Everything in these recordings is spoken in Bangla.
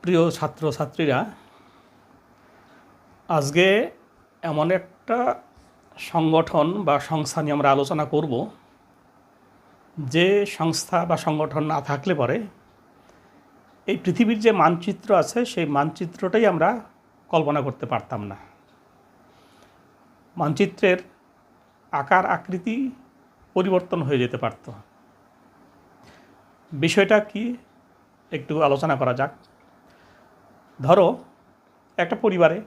প্রিয় ছাত্রছাত্রীরা, আজকে এমন একটা সংগঠন বা সংস্থা নিয়ে আমরা আলোচনা করব, যে সংস্থা বা সংগঠন না থাকলে পরে এই পৃথিবীর যে মানচিত্র আছে সেই মানচিত্রটাই আমরা কল্পনা করতে পারতাম না। মানচিত্রের আকার আকৃতি পরিবর্তন হয়ে যেতে পারত। বিষয়টা কি একটু আলোচনা করা যাক। ধরো একটা পরিবারে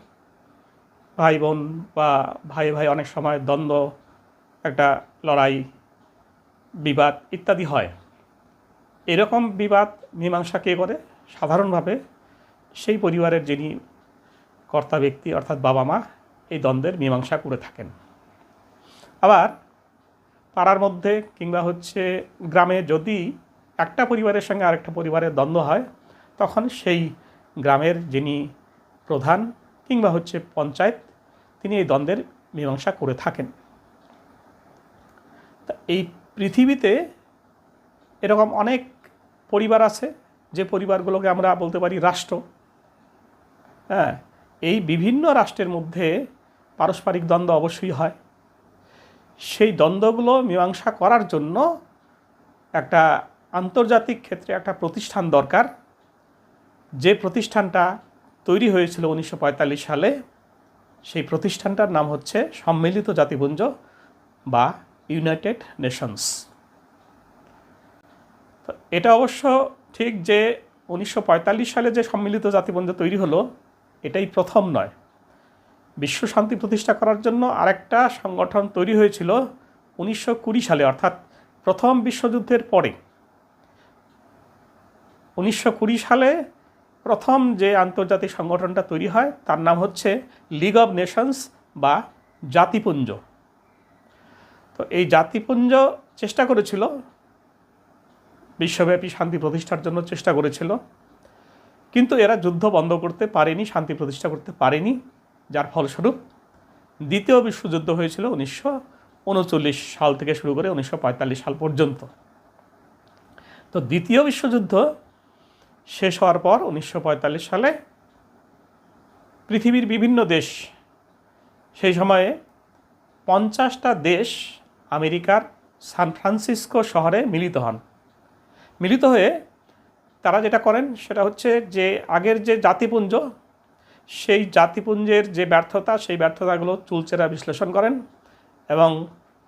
ভাই বোন বা ভাই ভাই অনেক সময় দ্বন্দ্ব, একটা লড়াই, বিবাদ ইত্যাদি হয়। এরকম বিবাদ মীমাংসা কে করে? সাধারণভাবে সেই পরিবারের যিনি কর্তা ব্যক্তি অর্থাৎ বাবা মা এই দ্বন্দ্বের মীমাংসা করে থাকেন। আবার পাড়ার মধ্যে কিংবা গ্রামে যদি একটা পরিবারের সঙ্গে আরেকটা পরিবারের দ্বন্দ্ব হয়, তখন সেই গ্রামের যিনি প্রধান কিংবা পঞ্চায়েত, তিনি এই দ্বন্দ্বের মীমাংসা করে থাকেন। তা এই পৃথিবীতে এরকম অনেক পরিবার আছে, যে পরিবারগুলোকে আমরা বলতে পারি রাষ্ট্র। হ্যাঁ, এই বিভিন্ন রাষ্ট্রের মধ্যে পারস্পরিক দ্বন্দ্ব অবশ্যই হয়। সেই দ্বন্দ্বগুলো মীমাংসা করার জন্য একটা আন্তর্জাতিক ক্ষেত্রে একটা প্রতিষ্ঠান দরকার, যে প্রতিষ্ঠানটা তৈরি হয়েছিল 1945 সালে। সেই প্রতিষ্ঠানটার নাম হচ্ছে সম্মিলিত জাতিপুঞ্জ বা ইউনাইটেড নেশনস। তো এটা অবশ্য ঠিক যে 1945 সালে যে সম্মিলিত জাতিপুঞ্জ তৈরি হলো, এটাই প্রথম নয়। বিশ্ব শান্তি প্রতিষ্ঠা করার জন্য আরেকটা সংগঠন তৈরি হয়েছিল 1920 সালে, অর্থাৎ প্রথম বিশ্বযুদ্ধের পরে। 1920 সালে প্রথম যে আন্তর্জাতিক সংগঠনটা তৈরি হয় তার নাম হচ্ছে লিগ অব নেশনস বা জাতিপুঞ্জ। তো এই জাতিপুঞ্জ চেষ্টা করেছিল, বিশ্বব্যাপী শান্তি প্রতিষ্ঠার জন্য চেষ্টা করেছিল, কিন্তু এরা যুদ্ধ বন্ধ করতে পারেনি, শান্তি প্রতিষ্ঠা করতে পারেনি। যার ফলস্বরূপ দ্বিতীয় বিশ্বযুদ্ধ হয়েছিল 1939 সাল থেকে শুরু করে 1945 সাল পর্যন্ত। তো দ্বিতীয় বিশ্বযুদ্ধ শেষ হওয়ার পর 1945 সালে পৃথিবীর বিভিন্ন দেশ, সেই সময়ে 50টা দেশ আমেরিকার সান ফ্রান্সিসকো শহরে মিলিত হন। মিলিত হয়ে তারা যেটা করেন সেটা হচ্ছে যে আগের যে জাতিপুঞ্জ, সেই জাতিপুঞ্জের যে ব্যর্থতা, সেই ব্যর্থতাগুলো চুলচেরা বিশ্লেষণ করেন এবং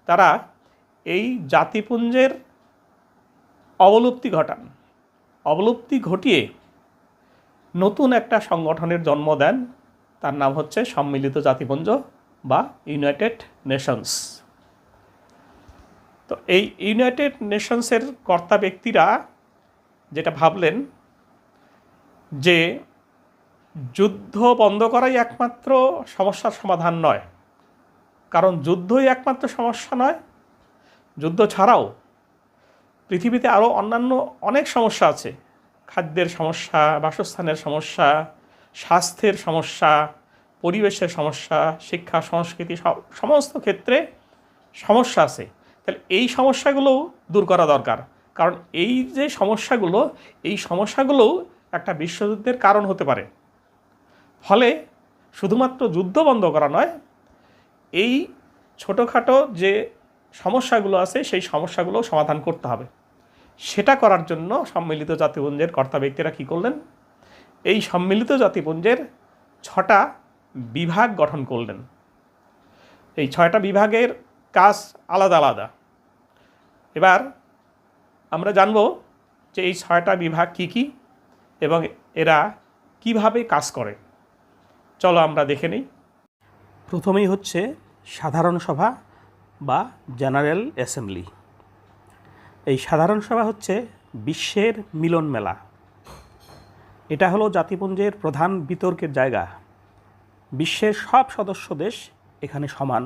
তারা এই জাতিপুঞ্জের অবলুপ্তি ঘটান। অবলুপ্তি ঘটিয়ে নতুন একটা সংগঠনের জন্ম দেন, তার নাম হচ্ছে সম্মিলিত জাতিপুঞ্জ বা ইউনাইটেড নেশনস। তো এই ইউনাইটেড নেশনসের কর্তা ব্যক্তিরা যেটা ভাবলেন যে যুদ্ধ বন্ধ করাই একমাত্র সমস্যার সমাধান নয়, কারণ যুদ্ধই একমাত্র সমস্যা নয়। যুদ্ধ ছাড়াও পৃথিবীতে আরও অন্যান্য অনেক সমস্যা আছে। খাদ্যের সমস্যা, বাসস্থানের সমস্যা, স্বাস্থ্যের সমস্যা, পরিবেশের সমস্যা, শিক্ষা সংস্কৃতি, সমস্ত ক্ষেত্রে সমস্যা আছে। তাহলে এই সমস্যাগুলোও দূর করা দরকার, কারণ এই যে সমস্যাগুলো, এই সমস্যাগুলোও একটা বিশ্বযুদ্ধের কারণ হতে পারে। ফলে শুধুমাত্র যুদ্ধ বন্ধ করা নয়, এই ছোটোখাটো যে সমস্যাগুলো আছে সেই সমস্যাগুলো সমাধান করতে হবে। সেটা করার জন্য সম্মিলিত জাতিপুঞ্জের কর্তা ব্যক্তিরা কী করলেন? এই সম্মিলিত জাতিপুঞ্জের 6টা বিভাগ গঠন করলেন। এই 6টা বিভাগের কাজ আলাদা আলাদা। এবার আমরা জানব যে এই 6টা বিভাগ কি কি এবং এরা কিভাবে কাজ করে। চলো আমরা দেখে নিই। প্রথমেই হচ্ছে সাধারণ সভা বা জেনারেল অ্যাসেম্বলি। এই সাধারণ সভা হচ্ছে বিশ্বের মিলন মেলা। এটা হলো জাতিপুঞ্জের প্রধান বিতর্কের জায়গা। বিশ্বের সব সদস্য দেশ এখানে সমান,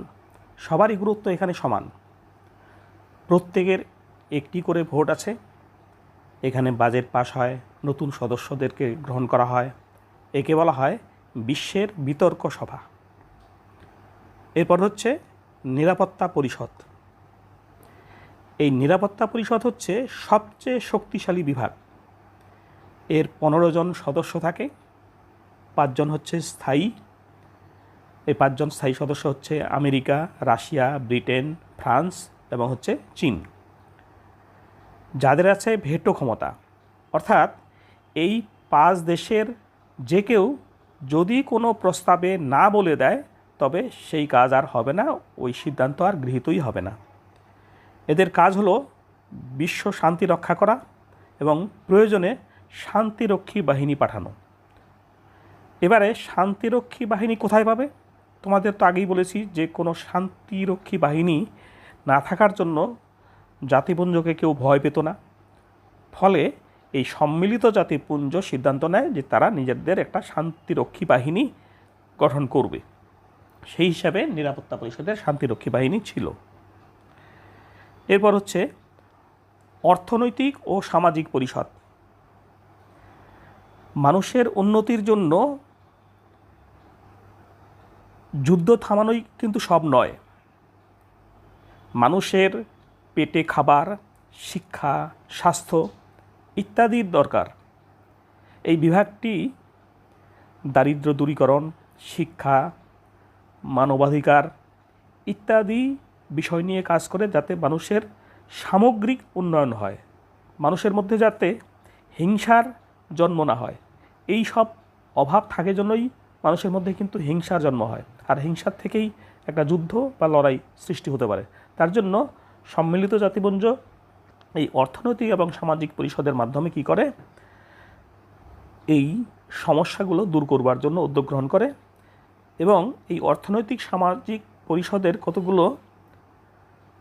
সবারই গুরুত্ব এখানে সমান। প্রত্যেকের একটি করে ভোট আছে। এখানে বাজেট পাস হয়, নতুন সদস্যদেরকে গ্রহণ করা হয়। একে বলা হয় বিশ্বের বিতর্ক সভা। এরপর হচ্ছে নিরাপত্তা পরিষদ। এই নিরাপত্তা পরিষদ হচ্ছে সবচেয়ে শক্তিশালী বিভাগ। এর 15 জন সদস্য থাকে, 5 জন হচ্ছে স্থায়ী। এই 5 জন স্থায়ী সদস্য হচ্ছে আমেরিকা, রাশিয়া, ব্রিটেন, ফ্রান্স এবং হচ্ছে চীন, যাদের আছে ভেটো ক্ষমতা। অর্থাৎ এই 5 দেশের যে কেউ যদি কোনো প্রস্তাবে না বলে দেয়, তবে সেই কাজ আর হবে না, ওই সিদ্ধান্ত আর গৃহীতই হবে না। এদের কাজ হলো বিশ্ব শান্তি রক্ষা করা এবং প্রয়োজনে শান্তিরক্ষী বাহিনী পাঠানো। এবারে শান্তিরক্ষী বাহিনী কোথায় পাবে? তোমাদের তো আগেই বলেছি যে কোনো শান্তিরক্ষী বাহিনী না থাকার জন্য জাতিপুঞ্জকে কেউ ভয় পেত না। ফলে এই সম্মিলিত জাতিপুঞ্জ সিদ্ধান্ত নেয় যে তারা নিজেদের একটা শান্তিরক্ষী বাহিনী গঠন করবে। সেই হিসাবে নিরাপত্তা পরিষদের শান্তিরক্ষী বাহিনী ছিল। এরপর হচ্ছে অর্থনৈতিক ও সামাজিক পরিষদ। মানুষের উন্নতির জন্য যুদ্ধ থামানোই কিন্তু সব নয়। মানুষের পেটে খাবার, শিক্ষা, স্বাস্থ্য ইত্যাদির দরকার। এই বিভাগটি দারিদ্র দূরীকরণ, শিক্ষা, মানবাধিকার ইত্যাদি বিষয় নিয়ে কাজ করে, যাতে মানুষের সামগ্রিক উন্নয়ন হয়, মানুষের মধ্যে যাতে হিংসার জন্ম না হয়। এই সব অভাব থাকে জন্যই মানুষের মধ্যে কিন্তু হিংসার জন্ম হয়, আর হিংসার থেকেই একটা যুদ্ধ বা লড়াই সৃষ্টি হতে পারে। তার জন্য সম্মিলিত জাতিপুঞ্জ এই অর্থনৈতিক এবং সামাজিক পরিষদের মাধ্যমে কি করে, এই সমস্যাগুলো দূর করবার জন্য উদ্যোগ গ্রহণ করে। এবং এই অর্থনৈতিক সামাজিক পরিষদের কতগুলো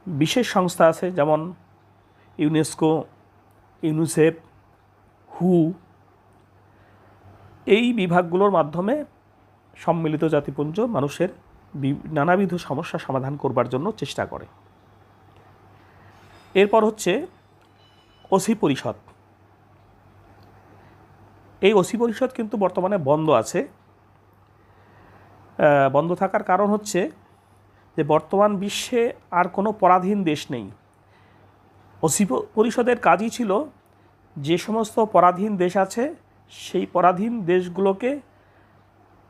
বিশেষ সংস্থা আছে, যেমন ইউনেস্কো, ইউনিসেফ, হু। এই বিভাগগুলোর মাধ্যমে সম্মিলিত জাতিপুঞ্জ মানুষের নানাবিধ সমস্যা সমাধান করবার জন্য চেষ্টা করে। এরপর হচ্ছে ওসি পরিষদ। এই ওসি পরিষদ কিন্তু বর্তমানে বন্ধ আছে। বন্ধ থাকার কারণ হচ্ছে যে বর্তমান বিশ্বে আর কোনো পরাধীন দেশ নেই। ওসি পরিষদের কাজই ছিল যে সমস্ত পরাধীন দেশ আছে সেই পরাধীন দেশগুলোকে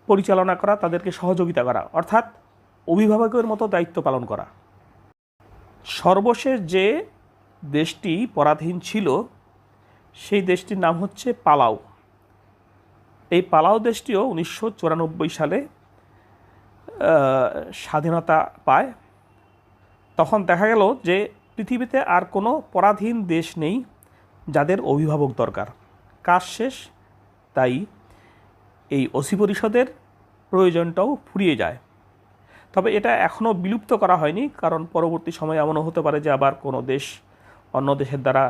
পরিচালনা করা, তাদেরকে সহযোগিতা করা, অর্থাৎ অভিভাবকের মতো দায়িত্ব পালন করা। সর্বশেষ যে দেশটি পরাধীন ছিল সেই দেশটির নাম হচ্ছে পালাউ। এই পালাউ দেশটিও 1994 সালে স্বাধীনতা পায়। তখন দেখা গেল যে পৃথিবীতে আর কোনো পরাধীন দেশ নেই যাদের অভিভাবক দরকার, কাজ শেষ। তাই এই ওসি পরিষদের প্রয়োজনটাও ফুরিয়ে যায়। তবে এটা এখনও বিলুপ্ত করা হয়নি, কারণ পরবর্তী সময়ে এমনও হতে পারে যে আবার কোনো দেশ অন্য দেশের দ্বারা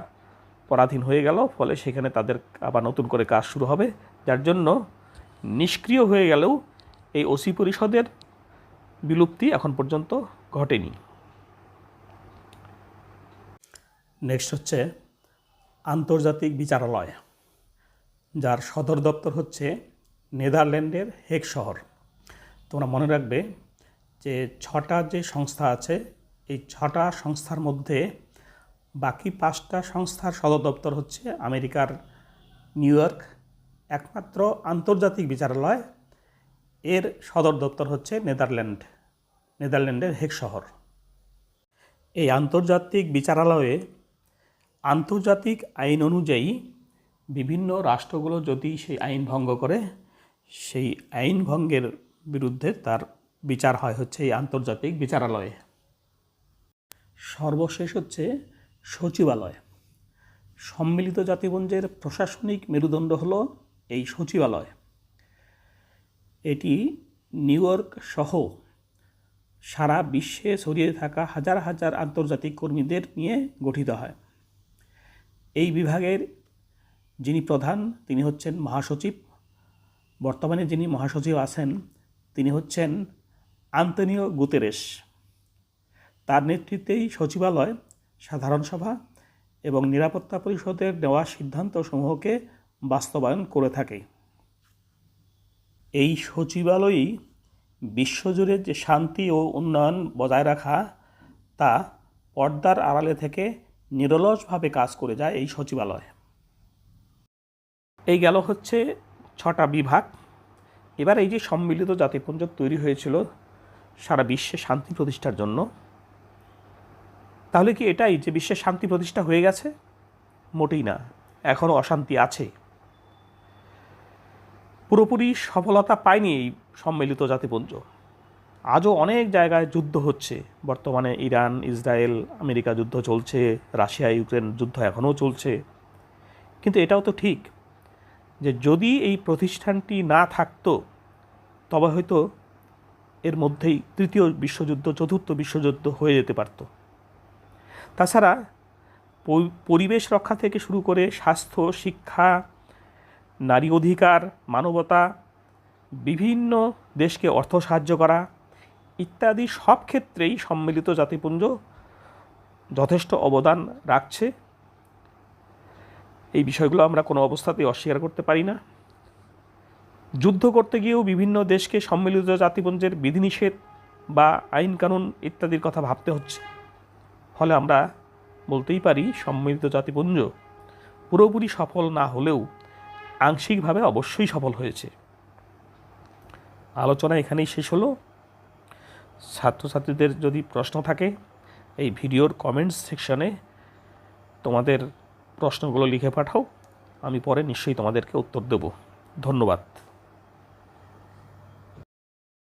পরাধীন হয়ে গেল, ফলে সেখানে তাদের আবার নতুন করে কাজ শুরু হবে। যার জন্য নিষ্ক্রিয় হয়ে গেলেও এই ওসি পরিষদের বিলুপ্তি এখন পর্যন্ত ঘটেনি। নেক্সট হচ্ছে আন্তর্জাতিক বিচারালয়, যার সদর দপ্তর হচ্ছে নেদারল্যান্ডের হেগ শহর। তোমরা মনে রাখবে যে 6টা যে সংস্থা আছে, এই 6টা সংস্থার মধ্যে বাকি 5টা সংস্থার সদর দপ্তর হচ্ছে আমেরিকার নিউ ইয়র্ক। একমাত্র আন্তর্জাতিক বিচারালয় এর সদর দপ্তর হচ্ছে নেদারল্যান্ডের হেগ শহর। এই আন্তর্জাতিক বিচারালয়ে আন্তর্জাতিক আইন অনুযায়ী বিভিন্ন রাষ্ট্রগুলো যদি সেই আইন ভঙ্গ করে, সেই আইন ভঙ্গের বিরুদ্ধে তার বিচার হয় হচ্ছে এই আন্তর্জাতিক বিচারালয়ে। সর্বশেষ হচ্ছে সচিবালয়। সম্মিলিত জাতিপুঞ্জের প্রশাসনিক মেরুদণ্ড হলো এই সচিবালয়। এটি নিউ ইয়র্ক সহ সারা বিশ্বে ছড়িয়ে থাকা হাজার হাজার আন্তর্জাতিক কর্মীদের নিয়ে গঠিত হয়। এই বিভাগের যিনি প্রধান তিনি হচ্ছেন মহাসচিব। বর্তমানে যিনি মহাসচিব আছেন তিনি হচ্ছেন আন্তোনিও গুতেরেস। তার নেতৃত্বেই সচিবালয় সাধারণ সভা এবং নিরাপত্তা পরিষদের নেওয়া সিদ্ধান্তসমূহকে বাস্তবায়ন করে থাকে। এই সচিবালয়ই বিশ্বজুড়ে যে শান্তি ও উন্নয়ন বজায় রাখা তা পর্দার আড়ালে থেকে নিরলসভাবে কাজ করে যায় এই সচিবালয়। এই গেল হচ্ছে 6টা বিভাগ। এবার এই যে সম্মিলিত জাতিপুঞ্জ তৈরি হয়েছিল সারা বিশ্বে শান্তি প্রতিষ্ঠার জন্য, তাহলে কি এটাই যে বিশ্বের শান্তি প্রতিষ্ঠা হয়ে গেছে? মোটেই না, এখনও অশান্তি আছে। পুরোপুরি সফলতা পায়নি এই সম্মিলিত জাতিপুঞ্জ। আজও অনেক জায়গায় যুদ্ধ হচ্ছে। বর্তমানে ইরান, ইসরায়েল, আমেরিকা যুদ্ধ চলছে, রাশিয়া ইউক্রেন যুদ্ধ এখনও চলছে। কিন্তু এটাও তো ঠিক যে যদি এই প্রতিষ্ঠানটি না থাকতো তবে হয়তো এর মধ্যেই তৃতীয় বিশ্বযুদ্ধ, চতুর্থ বিশ্বযুদ্ধ হয়ে যেতে পারত। তাছাড়া পরিবেশ রক্ষা থেকে শুরু করে স্বাস্থ্য, শিক্ষা, নারী অধিকার, মানবতা, বিভিন্ন দেশকে অর্থ সাহায্য করা ইত্যাদি সব ক্ষেত্রেই সম্মিলিত জাতিপুঞ্জ যথেষ্ট অবদান রাখছে। এই বিষয়গুলো আমরা কোনো অবস্থাতেই অস্বীকার করতে পারি না। যুদ্ধ করতে গিয়েও বিভিন্ন দেশকে সম্মিলিত জাতিপুঞ্জের বিধিনিষেধ বা আইন কানুন ইত্যাদির কথা ভাবতে হচ্ছে। ফলে আমরা বলতেই পারি সম্মিলিত জাতিপুঞ্জ পুরোপুরি সফল না হলেও আংশিকভাবে অবশ্যই সফল হয়েছে। আলোচনা এখানেই শেষ হলো। ছাত্রছাত্রীদের যদি প্রশ্ন থাকে এই ভিডিওর কমেন্টস সেকশনে তোমাদের প্রশ্নগুলো লিখে পাঠাও, আমি পরে নিশ্চয়ই তোমাদেরকে উত্তর দেব। ধন্যবাদ।